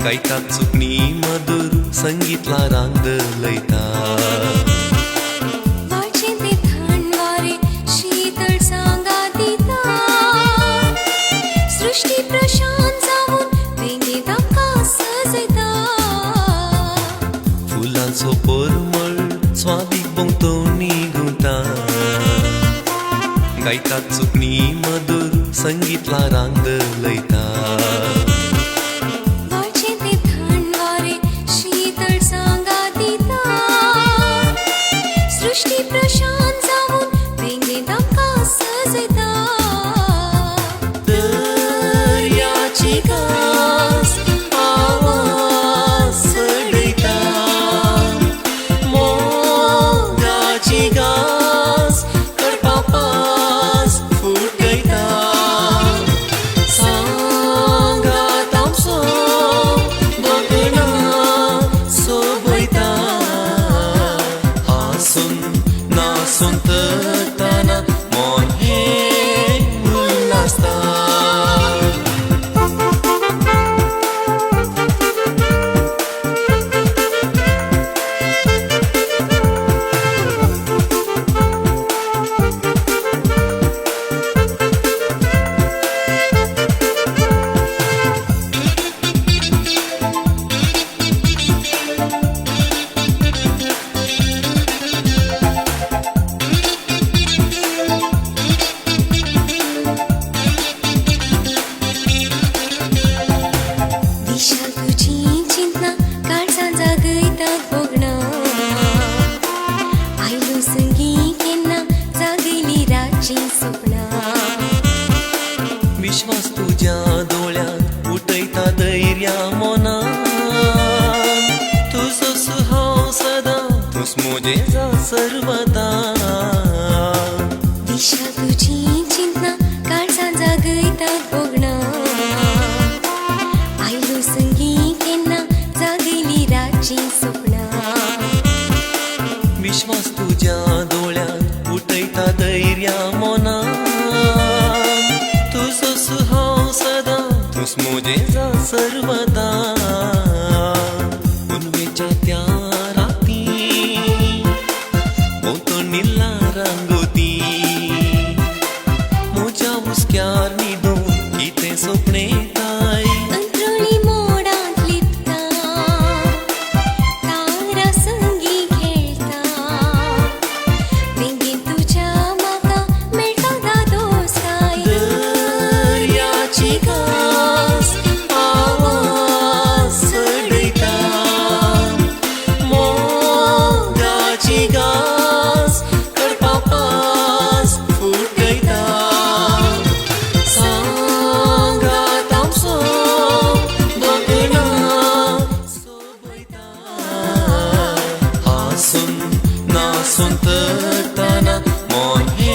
गायतात चुकणी मधुर संगीतला रांग लयता वाचे ते थंडवारे शीतळ सांगा दिता सृष्टी प्रशांत जाऊन वेंगे ताका सजयता फुलांचो परमळ स्वादीक भोंवतो निघुता गायतात चुकणी मधुर संगीतला रांग लयता सृष्टी प्रशांत जाऊन वेंगे ताका सजयता दर्याची कास आवाज सडयता मोगाची गास कडपापास फुटयता सांगात आमचो दोगुणा सोबयता नासून तताना मन हे उल्हासता विश्वास तुझ्या डोळ्यात उठयता धैर्या मोना तुझोच हांव सदा तूच म्हजें सर्वदा दिशा तुझी चिंतना काळजां जागयतात भोगणा आयलो संगी केन्ना जागयली रातची सपना विश्वास तुझ्या डोळ्यात उठयता धैर्या मोना तुझोच हांव सदा तूच म्हजें सर्वदा पुनवेच्या त्या राती भोंवतणिल्ला रांगोती म्हज्या हुस्क्यार न्हिदून कितें सपने काय अंतरुळी मोडांत लिपता तारा संगी खेळटा वेंगेन तुज्या म्हाका मेळटा दोस्ताय दर्याची कास आवाज उतरताना मोठे